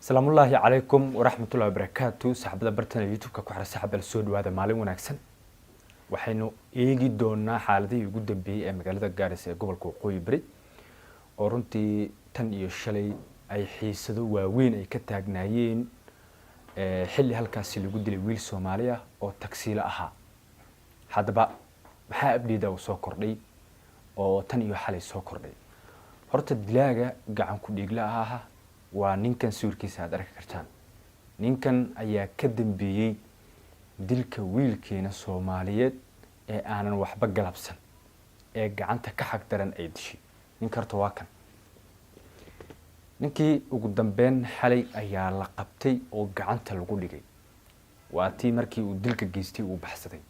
السلام الله عليكم ورحمة الله وبركاته. صاحبنا برتنا يوتيوب كحر صاحب السود وهذا مالين وناكسن waxaynu eegi doonaa xaaladii ugu dambeeyay ee magaalada Gaarisa ee gobolka Waqooyi Bari oo runtii tan iyo shalay ay xiisado waaweyn ay ka taagnaayeen xilli halkaas lagu dilay wiil Soomaali ah oo taksiile ahaa. Hadaba maxaa abdiida uu soo kordhay oo tan iyo xalay soo kordhay. Horta dilaaga gacan ku dhigla ah waa ninkan suurkiisa aad arki kartaan. Ninkan ayaa ka dambeeyay dilka wiilkeena Soomaaliyeed ee aanan waxba galabsan ee gacanta ka xaq daran ay dishay. Ninkarto waa kan. Ninkii ugu dambeyn xalay ayaa la qabtay oo gacanta lagu dhigay. Waa tii markii uu dilka geystay uu baxsaday.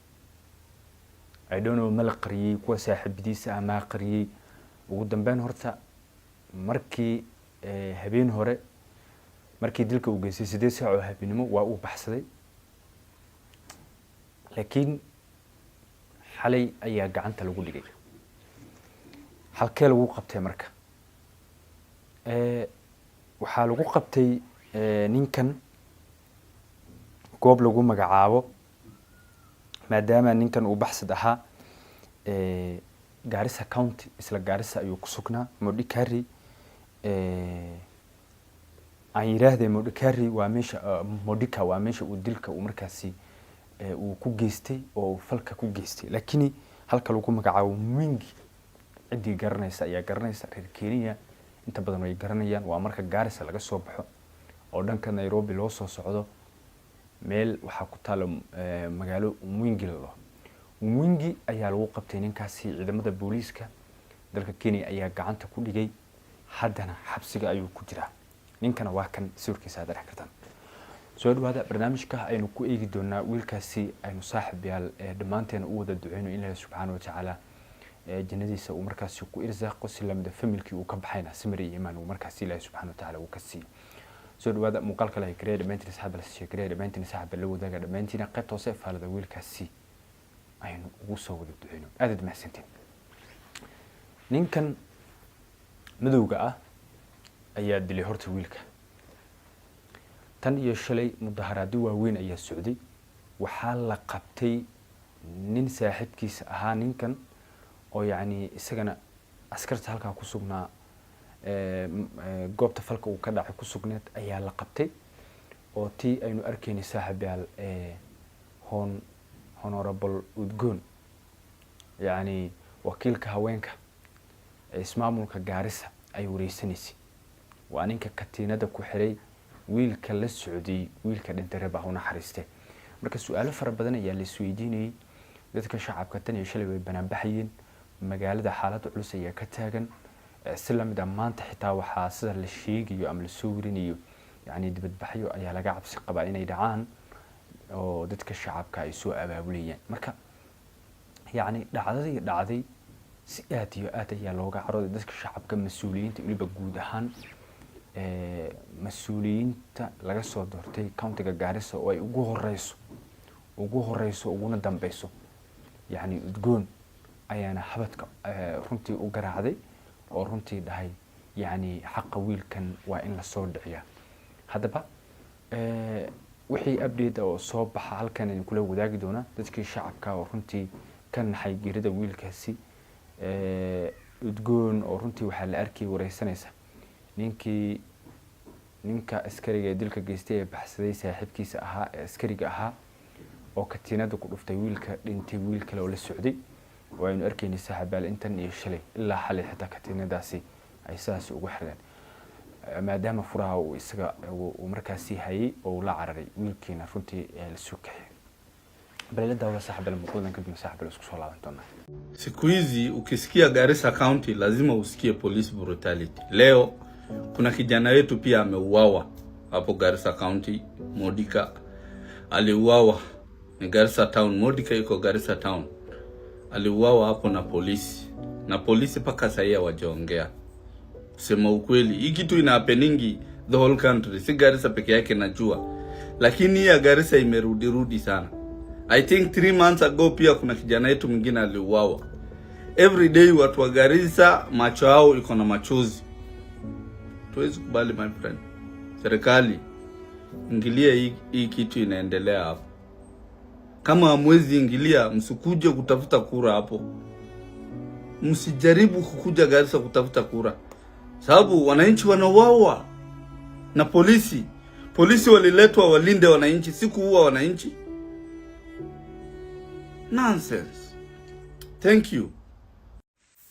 I don't know mal qariyay kuwa saaxiibadiisa ama qariyay ugu dambeyn horta markii habeen hore markii dilka uu geystay 8 saac oo habeenimo waa uu baxsaday. لكن حالي أيها قعنت لقول لي حالكي لقو قبتي مركا وحال لقو قبتي نينكن قوب لقو مقعاو ما دام نينكن وبحث دها غارسا كاونتي اسلا غارسا ايو كسوكنا مودي كاري aan yiraahday Modikari waa meesha Modika waa meesha uu dilka uu markaasi uu ku geystay oo falka ku geystay laakiin halka lagu magacaabo Mwingi cidii garanaysa ayaa garanaysa reer Kenya inta badan way garanayaan waa marka Gaarisa laga soo baxo oo dhanka Nairobi loo soo socdo meel waxa ku taalo magaalo Mwingi loo Mwingi ayaa lagu qabtay ninkaasi ciidamada booliiska dalka Kenya ayaa gacanta ku dhigay haddana xabsiga ayuu ku jiraa ninkana waa kan suurkiisa aad arki kartaan soo dhawaada barnaamijka aynu ku eegi doonaa wiilkaasi aynu saaxiibayaal dhamaanteen u wada duceyno in Ilaahay subhanahu wa ta'ala jannadiisa uu markaasi ku irsaaqo si lamida familkii uu ka baxayna samiri iimaan uu markaasi Ilaahay subhanahu wa ta'ala uu ka siiyo soo dhawaada muuqaalka la hikreey dhamaantiin saxaab la sheegay dhamaantiin saxaab la wadaaga dhamaantiin qayb toose faalada wiilkaasi aynu ugu soo wada duceyno aad mahadsantiin ninkan madowga ah ayaa dilay horta wiilka tan iyo shalay mudaharaad waaweyn ayaa socday waxa la qabtay nin saaxiibkiisa ahaa ninkan oo yaani isagana askarta halka ku sugnaa goobta falka uu ka dhacay ku sugneed ayaa la qabtay oo tii aynu arkaynay saaxiibayaal honorable Udgoon yaani wakiilka haweenka ismaamulka Gaarisa ay wareysanaysi waa ninka katiinada ku xiray wiilka la socday wiilka dhintay baa una xariistay marka su'aalo fara badan ayaa la isweydiinayay dadka shacabka tan iyo shalay way banaan baxayeen magaalada xaalad culus ayaa ka taagan islamida maanta xitaa waxa sida la sheegayo ama la soo warinayo yaani dibad baxyo ayaa laga cabsi qabaa inay dhacaan oo dadka shacabka ay soo abaabulayaan marka yaani dhacday si aad iyo aad ayaa looga carooday dadka shacabka mas'uuliyiinta waliba guud ahaan mas'uuliyiinta laga soo doortay countiga Gaarisa oo ay ugu horeyso uguna dambayso yaani Udgoon ayaana habadka runtii u garaacday oo runtii dhahay yaani xaq wiilkan waa in la soo dhiciyaa hadaba wixii update oo soo baxa halkan in kula wadaagi doona dadkii shacabka oo runtii kan naxay geerida wiilkaasi Udgoon oo runtii waxa la arkay wareysanaysa ninka askariga ee dilka geystay ee baxsaday saaxiibkiisa ahaa ee askariga ahaa oo katiinada ku dhuftay wiilka dhintay wiil kale oo la socday waaynu arkaynay saaxiibaal intan iyo shalay ilaa xalay xitaa katiinadaasi ay saas ugu xireen maadaama furaha uu isaga uu markaasi hayay oo la cararay wiilkiina runtii la soo kaxay balada wala saaxiibaal muuqdan kadib saaxiibaal isku soo laaban doona siku hizi ukisikia Garissa County lazima usikie police brutality. Leo kuna kijana wetu pia ameuawa hapo Garissa County. Modika aliuawa ni Garissa Town. Modika yuko Garissa Town, aliuawa hapo na polisi paka sasa hawajaongea. Kusema ukweli hii kitu ina happeningi the whole country, si Garissa peke yake najua, lakini ya Garissa imerudi sana. I think 3 months ago pia kuna kijana wetu mwingine aliuawa. Every day watu wa Garissa macho yao iko na machozi. Tuwezi kubali my friend. serikali ingilia hii kitu inaendelea hapo. Kama hamwezi ingilia, msikuje kutafuta kura hapo. Msijaribu kukuja Garissa kutafuta kura, sababu wananchi wanauawa na polisi. Polisi waliletwa walinde wananchi, si kuua wananchi. Nonsense. Thank you.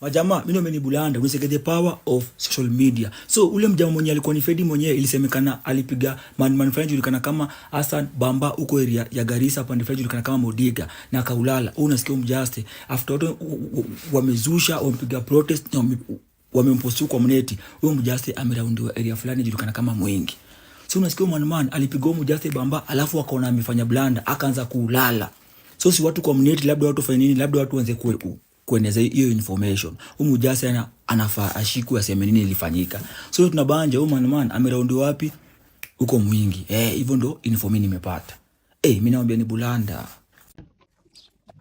Majama, mimi ni Bulanda, we say the power of social media. So ule mjama mwenye alikuwa ni Fedi mwenyewe, ilisemekana alipiga man fulani julikana kama Hassan Bamba huko area ya Garissa, pande fulani julikana kama Modiga na akaulala. Unasikia mjaste after all wamezusha, wamepiga protest na wamempostu kwa mneti. Huyo mjaste ameraundiwa area fulani julikana kama Mwingi. So unasikia man alipiga mjaste Bamba, alafu akaona amefanya blanda, akaanza kulala. So si watu kwa mneti, labda watu fanya nini, labda watu waanze kueneza hiyo information. Mujasi anafaa ashikwe aseme nini ilifanyika. So tunabanja man ameraundi wapi? Huko Mwingi. Hivyo ndo information nimepata. Mimi naambia ni Bulanda.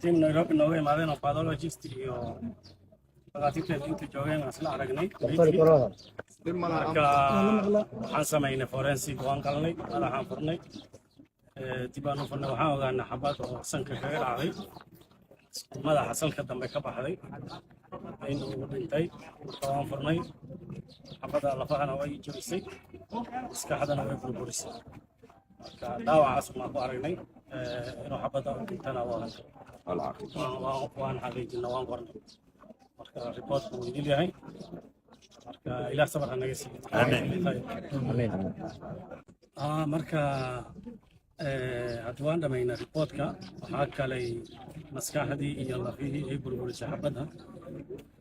Team Nairobi nawe mareno pathologist iyo pagatiite inta joogeen asla aragnay. Marka waxaan sameynay forensic waan galnay, waxaan furnay dibaan u furnay, waxaan ogaanay xabad oo sanka kaga dhacday. madaxa salka dambe ka baxday inuu dhintay. waan furnay, xabada lafahana way jabisay, maskaxdana way burburisay. marka dhaawacaas ma ku aragnay inuu xabada dhintana waan xaqiijinay, waan qornay. marka reportku wuu idil yahay. marka ilaah sabar ha naga siiyo. Amiin. marka haddii waan dhamaynay reportka, waxaa kalay maskaxdii iyo lafihii ay burburisay xabadda,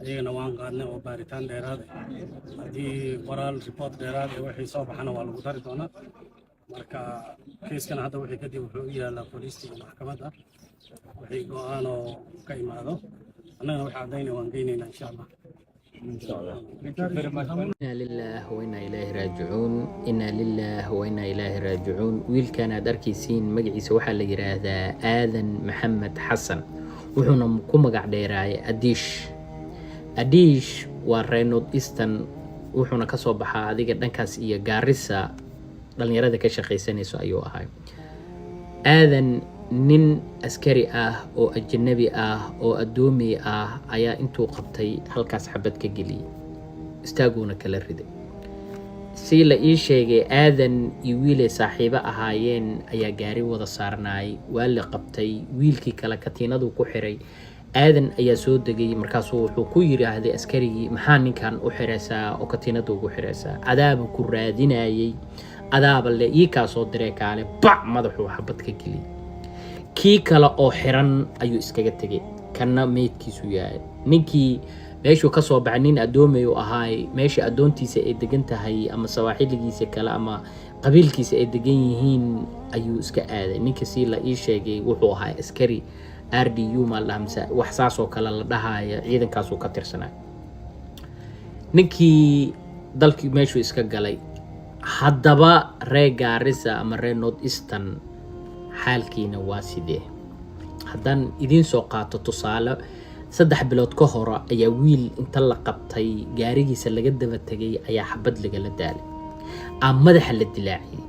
ayagana waan qaadnay oo baaritaan dheeraad ah. haddii qoraal report dheeraad ah wixii soo baxana waa lagu dari doonaa. marka kiiskana hadda wixii kadib wuxuu u yaalaa booliiska iyo maxkamadda, wixii go-aanoo ka imaado annagana wixii caddaynaya waan geynaynaa insha allah. إنا لله وإنا إليه راجعون. إنا لله وإنا إليه راجعون. ويل كان أركيسين مجلس وحى اللي هذا آذن محمد حسن وحنا مقوم قاعد يراي أديش ورينود إستن وحنا كسب هذه قد نكاس إيا جارسة لأن يراد كشخي سنسو أيوة هاي. آذن nin askari oo ajnabi oo adoomi ayaa intuu qabtay halkaas xabad ka geliyay, istaaguna kala riday. si la ii sheegay aadan iyo wiil saaxiibo ahaayeen ayaa gaari wada saarnaay, waa la qabtay. wiilkii kala katiinadu ku xiray. aadan ayaa soo degay, markaasuu wuxuu ku yiraahday askarigii, maxaa ninkan u xiraysaa oo katiinadu ugu xiraysaa? adaaba ku raadinayay, adaaba le ii kaa soo diray kaale bac madaxuu xabad ka geliyay. kii kale oo xiran ayuu iskaga tegay, kana meydkiisu yahay. ninkii meeshuu ka soo baxay nin adoomay u ahaay, meesha adoontiisa ay degan tahay ama sawaaxiligiisa kale ama qabiilkiisa ay degan yihiin ayuu iska aaday. ninka si la ii sheegay wuxuu ahaa askari RDU ma lahamsa wax saas oo kale la dhahaaya, ciidankaas uu ka tirsanaa. ninkii dalkii meeshuu iska galay. haddaba reer Garissa ama reer North Eastern xaalkiina waa sidee? haddaan idiin soo qaato tusaale, 3 bilood ka hor ayaa wiil inta la qabtay gaarigiisa laga daba tagay ayaa xabad lagala daalay, madaxa la dilaacay.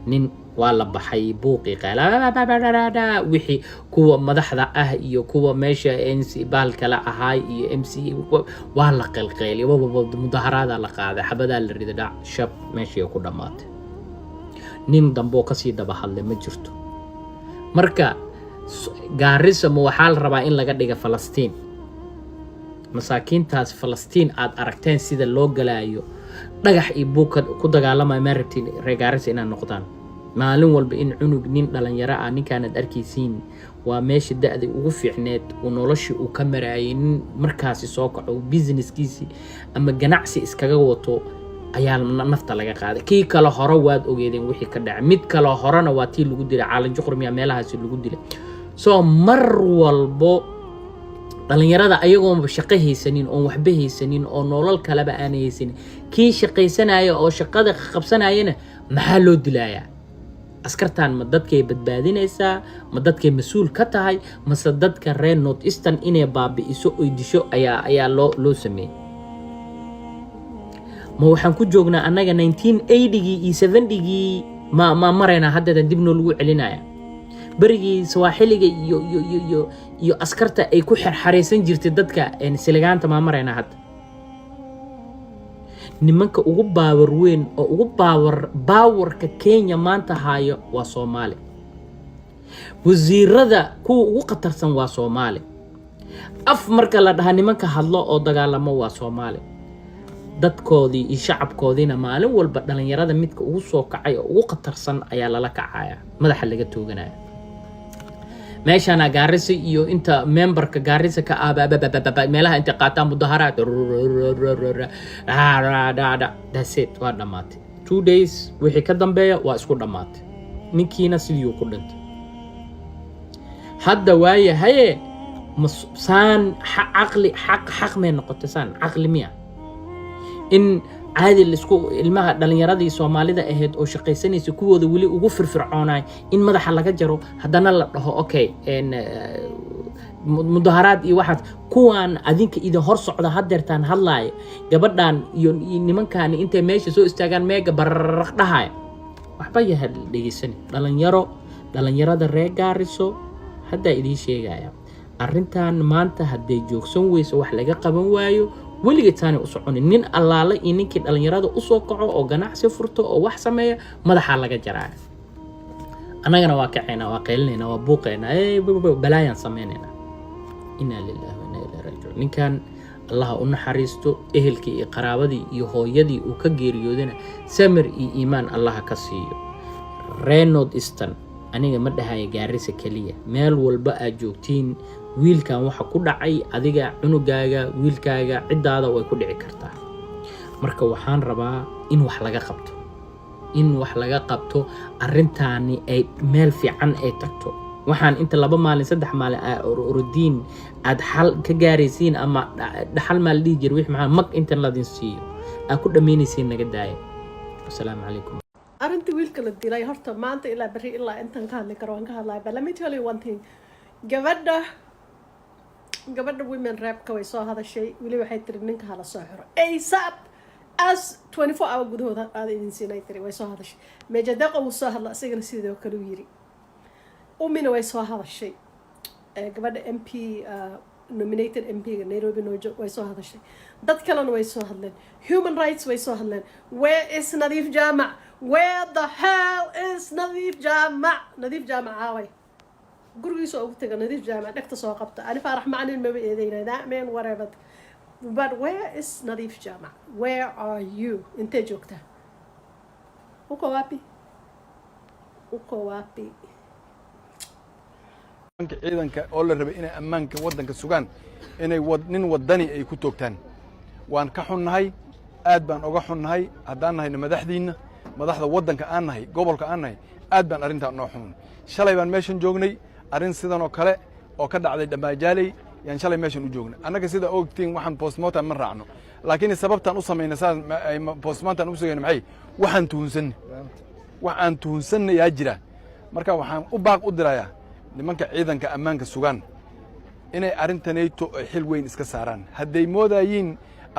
nin waa la baxay buuqi qaala wixii kuwa madaxda iyo kuwa meesha NC baal kala ahay iyo MC waa la qalqeelay, mudaharaada la qaaday, xabada la riday, dhac shab meeshii ku dhamaatay. nin dambo ka sii daba hadlay ma jirto. marka Garissa ma waxaa la rabaa in laga dhiga Falastiin. masaakiintaas Falastiin aad aragteen sida loo galaayo, dhagax iyo buuk ku dagaalamay ma rabtiin reer Garissa inay noqdaan. maalin walba in cunug nin dhalinyaro ninkaan aad arkaysiin waa meesha da'da ugu fiicneed oo nolosha uu ka marayay. nin markaasi soo kaco businesskiisi ama ganacsi iskaga wato ayaa nafta laga qaaday. kii kale hore waad ogeedeen wixii ka dhacay. mid kale horena waa tii lagu dilay Caalan Juqurmiya, meelahaasi lagu dilay. soo mar walbo dhalinyarada ayagoon shaqo haysanin oo waxba haysanin oo nolol kaleba aan haysanin, kii shaqaysanaya oo shaqada qabsanayana maxaa loo dilayaa? askartan ma dadkay badbaadinaysaa? ma dadkay mas'uul ka tahay? mase dadka reer North Eastern inay baabi'iso oo disho ayaa loo sameeyay? ma waxaan ku joognaa annaga 1980gii iyo 70gii ma marayna haddeedan dib noo lagu celinaya berigii Swahiliga iyo askarta ay ku xirxareysan jirtay dadka silagaanta ma marayna hadda nimanka ugu baawar weyn oo ugu baawarka Kenya maanta haayo waa Soomaali wasiirada kuwa ugu qatarsan waa Soomaali af marka la dhaha nimanka hadlo oo dagaalamo waa Soomaali dadkoodii iyo shacabkoodiina maalin walba dhalinyarada midka ugu soo kacay oo ugu qatarsan ayaa lala kacaya madaxa laga tooganaya meeshana Garissa iyo inta memberka Garissa ka meelaha inta qaataan mudaharaad that's it waa dhamaatay 2 days wixii ka dambeeya waa isku dhamaatay ninkiina sidii uu ku dhintay hadda waaye haye saan aqli xaq may noqotay saan aqli miya in caadi lisku ilmaha dhalinyaradii Soomaalida ahayd oo shaqaysanaysa kuwooda wali ugu firfircoonay in madaxa laga jaro hadana la dhaho okay mudaharaad iyo waxaad kuwaan adinka idin hor socda hadeertaan hadlaay gabadhan iyo nimankan intay meesha soo istaagaan meega bararaq dhahay waxba yahay dhageysan dhalinyarada reer Gaariso hadda idin sheegaya arrintan maanta haday joogsan weyso wax laga qaban waayo weliga taani u socon nin allaala in ninkii dhalinyarada u soo kaco oo ganacsi furto oo wax sameeyo madaxa laga jaraa anagana waa kacayna waa qeelinayna waa buuqayna balaayan sameynayna inna lillahi wa inna ilayhi raaji'uun ninkan Allah u naxariisto ehelkii iyo qaraabadii iyo hooyadii uu ka geeriyoodana samir iyo iimaan Allah ka siiyo Reynolds Eastern aniga ma dhahay Garissa kaliya meel walba aad joogtiin wiilkan waxa ku dhacay adiga cunugaaga wiilkaaga cidaada way ku dhici kartaa marka waxaan rabaa in wax laga qabto arrintaani ay meel fiican ay tagto waxaan inta 2 maalin 3 maalin urudin aad xal ka gaaraysiin ama dhaxal maal dhigi jir wix maxaa mag inta la din siiyo aad ku dhameynaysiin naga daaya assalaamu calaykum arinta wiilka la dilay horta maanta ilaa bari ilaa intan ka hadli karo aan ka hadlay but let me tell you one thing gabadha women rap ka way soo hadashay wali waxay tiri ninka hala soo xiro ASAP as 24 hour gudahooda aad idin siinay tiri way soo hadashay meja daqa uu soo hadla asigana sidoo kale uu yiri umina way soo hadashay gabadha MP nominated MP ga Nairobi way soo hadashay dad kalena way soo hadleen human rights way soo hadleen where is Nadif Jama where the hell is Nadif Jama away gurigiisa ugu taga Nadif Jama dhagta soo qabta ani farax macnin ma eedeynaa that man whatever but where is Nadif Jama where are you inta joogta uko wapi ciidanka oo la rabay inay ammaanka wadanka sugaan inay nin wadani ay ku toogtaan waan ka xunnahay aad baan uga xunnahay haddaan nahay madaxda wadanka aan nahay gobolka aan nahay aad baan arrintan noo xun shalay baan meeshan joognay arrin sidan oo kale oo ka dhacday Dambajaaley yaan shalay meeshan u joognay annaga sida ogtiin waxaan postmortem ma raacno laakiin sababtan u sameeyna postmortem u sugayna maxay waxaan tuhunsan yaa jira marka waxaan u baaq u dirayaa nimanka ciidanka ammaanka sugan inay arrintanayto xil weyn iska saaraan haday moodayiin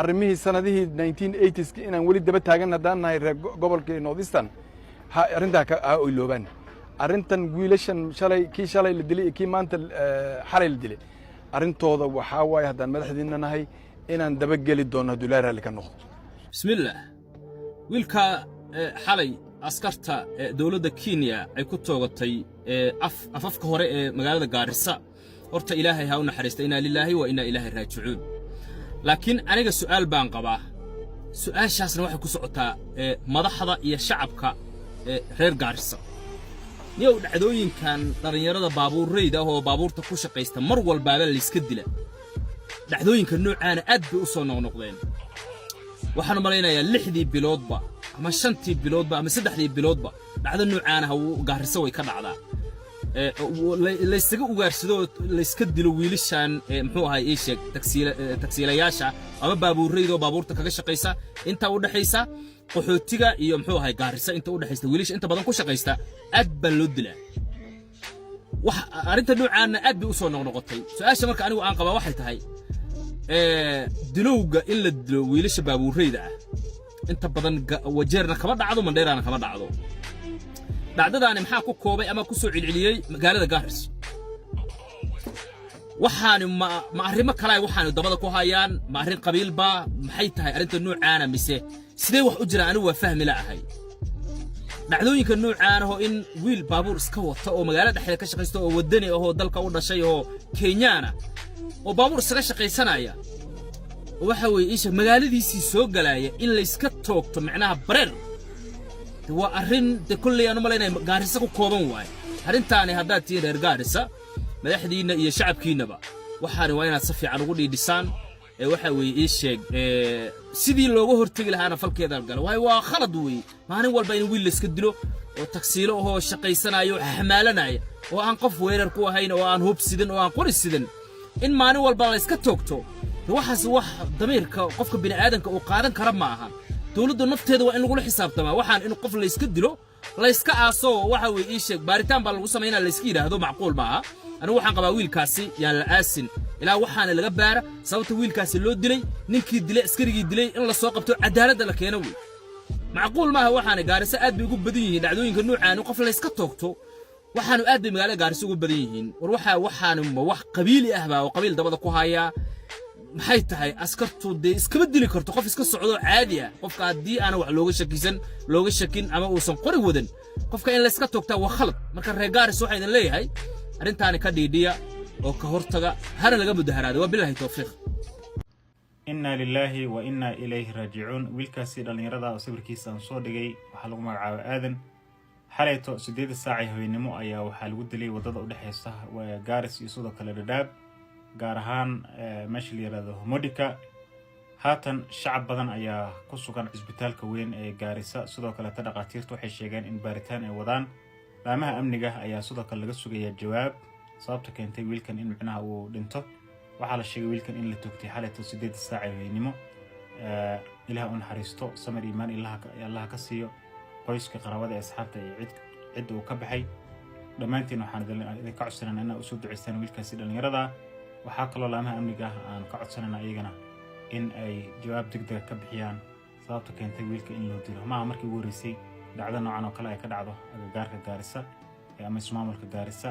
arrimihii sanadihii 1980s inaan wali daba taagan hadaan nahay gobolka North Eastern arrinta ka oylooban arrintan wiilashan shalay la dilay kii maanta xalay la dilay arrintooda waxa way hadaan madaxdiina nahay inaan daba gali doono dollar hal ka noqdo bismillah wiilka xalay askarta dawladda Kenya ay ku toogatay afafka hore ee magaalada Garissa horta ilaahay ha u naxariisto inna lillahi wa inna ilaahi raaji'uun laakiin aniga su'aal baan qabaa su'aashaasna waxa ku socotaa madaxda iyo shacabka reer Garissa niyow dhacdooyinkan dhalinyarada baabuureyda oo baabuurta ku shaqeysta mar walba la iska dila dhacdooyinka noocaana aad bay u soo noqnoqdeen waxaan malaynayaa 6 biloodba ama 5 biloodba ama 3 biloodba dhacdo noocaana uu Garissa way ka dhacdaa la isaga ugaarsado la iska dilo wiilashan muxuu ahay ee sheeg taksiilayaasha ama baabuureyda baabuurta kaga shaqeysa inta u dhaxaysa qaxootiga iyo muxuu ahay Garissa inta u dhaxaysta wiilasha inta badan ku shaqeysta aad baa loo dilaa wax arinta noocaana aad bay u soo noqnoqotay su'aasha marka anigu aan qabaa waxay tahay dilowga in la dilo wiilasha baabuureyda inta badan wajeerna kama dhacdo Mandheerana kama dhacdo dhacdadaani maxaa ku koobay ama ku soo cilciliyay magaalada Gaarisa waxaan ma arrimo kale waxaan dabada ku hayaan ma arrin qabiil ba maxay tahay arrinta noocaana mise sidee wax u jiraan anigu waa fahmi laahay dhacdooyinka noocaana oo in wiil baabuur iska wata oo magaalada dhexdeeda ka shaqeysto oo wadani ah oo dalka u dhashay oo Kenyaana oo baabuur isaga shaqeysanaya waxa weey isha magaaladiisii soo galaya in la iska toogto macnaha bareer waa arrin de kulli aanu malaynay Gaarisa ku kooban waay arrintaani haddaad tii reer Gaarisa madaxdiina iyo shacabkiinaba waxaan waa inaad si fiican ugu dhiidhisaan waxa weey ii sheeg sidii looga hortagi lahaana falkeeda gal waa khalad weey maalin walba in wiil la iska dilo oo taksiilo oo shaqeysanayo xamaalanaya oo aan qof weerar ku ahayn oo aan hubsidin oo aan qorisidin in maalin walba la iska toogto waxaas wax damiirka qofka bini aadanka uu qaadan kara ma aha dawladdu nafteeda waa in lagu xisaabtama waxaan in qof la iska dilo la iska aaso waxa weey ii sheeg baaritaan baa lagu sameeynaa la iska yiraahdo macquul ma aha anigu waxaan qabaa wiilkaasi yaan la aasin ilaa waxaana laga baara sababta wiilkaasi loo dilay ninkii dilay askarigii dilay in la soo qabto cadaalad la keeno weey macquul ma aha waxaana Gaarisa aad bay ugu badan yihiin dhacdooyinka noocaan qof la iska toogto waxaanu aad bay magaalada Gaarisa ugu badan yihiin war waxaanu wax qabiili ah baa oo qabiil dabada ku haya maxay tahay askartu de iska bedeli karto qof iska socdo caadi ah qofka hadii aan wax looga shakin ama uusan qori wadan qofka in la iska toogtaa waa khalad marka reer Gaarisa waxa idin leeyahay arrintaani ka dhiidhiya oo ka hortaga hana laga mudaharaado waa billahi tawfiiq inna lillahi wa inna ilayhi raaji'un wiilkaasi dhalinyarada oo sawirkiisa aan soo dhigay waxa lagu magacaabo aadan xalayto 8 saac haweenimo ayaa waxa lagu dilay wadada u dhaxaysa Gaarisa iyo sidoo kale Dadaab gaar ahaan meesha la yiraahdo Modika haatan shacab badan ayaa ku sugan isbitaalka weyn ee Gaarisa sidoo kale dhaqaatiirtu waxay sheegeen in baaritaan ay wadaan laamaha amniga ayaa sidoo kale laga sugayaa jawaab sababta keentay wiilkan in macnaha uu dhinto waxa la sheegay wiilkan in la toogtay xalayto 8 saac haweenimo ilaaha uu naxariisto samir iimaan ilaaha ka siiyo qoyska qarawada ee asxaabta iyo cid uu ka baxay dhamaantiin waxaan idin ka codsanaynaa in aad u soo duceystaan wiilkaasi dhalinyarada waxa kale laamaha amniga aan ka codsanaynaa iyagana in ay jawaab degdeg ka bixiyaan sababta keentay wiilka in loo dilo ma markii uu horeysay dhacdo noocan oo kale ay ka dhacdo agagaarka Gaarisa ama ismaamulka Gaarisa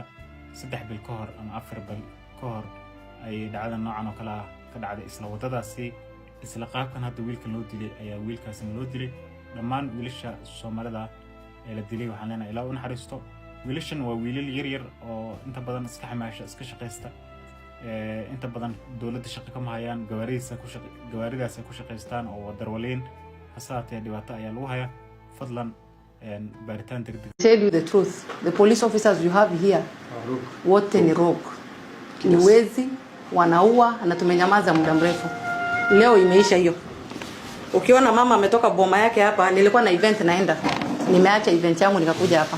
3 bil ka hor ama 4 bil ka hor ay dhacdo noocan oo kale ka dhacday isla wadadaasi isla qaabkan hadda wiilkan loo dilay ayaa wiilkaasna loo dilay dhammaan wiilasha Soomaalida ee la dilay waxaan leenahay ilaa uu naxariisto wiilashan waa wiilal yar oo inta badan iska xamaasha iska shaqeysta inta badan dawladda shaqo ka mahayaan gawaaridaas ku shaqeystaan oo darwaliin hasaatee dhibaato ayaa lagu hayaa fadlan baaritaan degdeg tell you the truth the police officers you have here wote ni rogue ni wezi wanaua na tumenyamaza muda mrefu leo imeisha hiyo ukiona mama ametoka boma yake hapa nilikuwa na event naenda nimeacha event yangu nikakuja hapa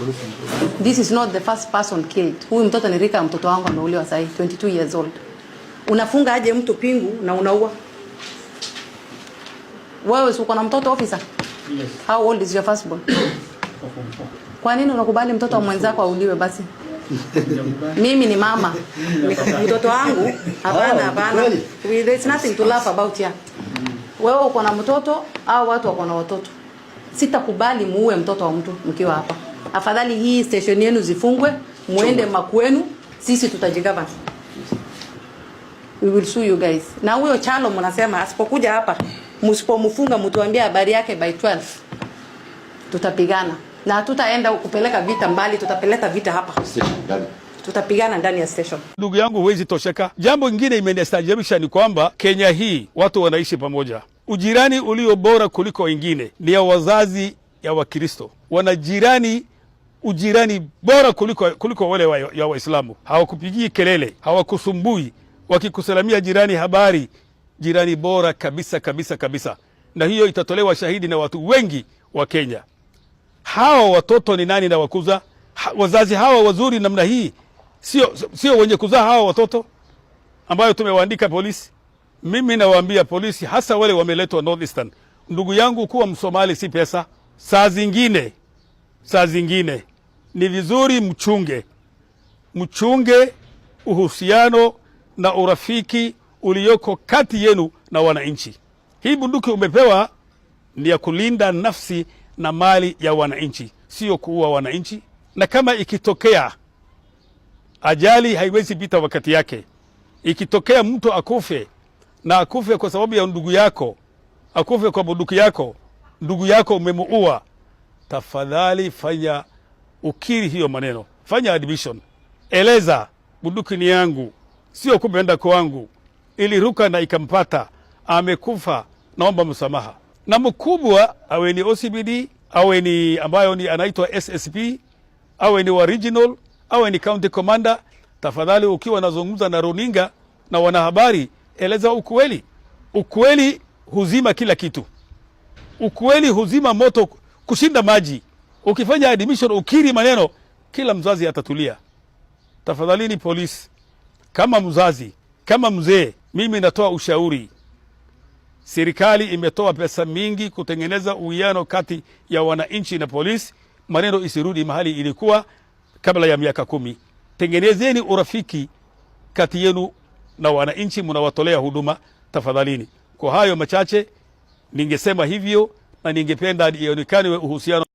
this is not the first person killed huyu mtoto ni Rika mtoto wangu ameuliwa sasa 22 years old unafunga aje mtu pingu na unaua wewe uko na mtoto officer yes how old is your firstborn kwa nini unakubali mtoto wa mwenzako auliwe basi mimi ni mama mtoto wangu hapana there's nothing to laugh about here wewe uko na mtoto au watu wako na watoto sitakubali muue mtoto wa mtu mkiwa hapa afadhali hii station yenu zifungwe muende makwenu sisi tutajigavana we will sue you guys na huyo Chalo mnasema asipokuja hapa msipomfunga mtuambie habari yake by 12 tutapigana na tutaenda kupeleka vita mbali tutapeleka vita hapa tutapigana ndani ya station. Ndugu yangu huwezi tosheka. Jambo lingine imenistaajabisha ni kwamba Kenya hii watu wanaishi pamoja. Ujirani ulio bora kuliko wengine ni ya wazazi ya Wakristo. Wanajirani ujirani bora kuliko wale ya Waislamu. Hawakupigii kelele, hawakusumbui, wakikusalamia jirani habari. Jirani bora kabisa. Na hiyo itatolewa shahidi na watu wengi wa Kenya. Hawa watoto ni nani na wakuza? Wazazi hawa wazuri namna hii sio wenye kuzaa hawa watoto ambayo tumewaandika polisi. Mimi nawaambia polisi hasa wale wameletwa Northeastern, ndugu yangu, kuwa Msomali si pesa. Saa zingine ni vizuri mchunge uhusiano na urafiki ulioko kati yenu na wananchi. Hii bunduki umepewa ni ya kulinda nafsi na mali ya wananchi, sio kuua wananchi. Na kama ikitokea ajali, haiwezi pita wakati yake. Ikitokea mtu akufe, na akufe kwa sababu ya ndugu yako, akufe kwa bunduki yako, ndugu yako umemuua, tafadhali fanya ukiri hiyo maneno, fanya admission, eleza bunduki ni yangu, sio kupenda kwangu, iliruka na ikampata, amekufa, naomba msamaha. Na mkubwa awe ni OCBD, awe ni ambayo ni anaitwa SSP, awe ni original, awe ni county commander, tafadhali ukiwa nazungumza na runinga na wanahabari, eleza ukweli. Ukweli huzima kila kitu. Ukweli huzima moto kushinda maji. Ukifanya admission, ukiri maneno, kila mzazi atatulia. Tafadhalini polisi, kama mzazi, kama mzee, mimi natoa ushauri. Serikali imetoa pesa mingi kutengeneza uwiano kati ya wananchi na polisi, maneno isirudi mahali ilikuwa kabla ya miaka 10. Tengenezeni urafiki kati yenu na wananchi mnawatolea huduma, tafadhalini. Kwa hayo machache ningesema hivyo, na ningependa ionekane uhusiano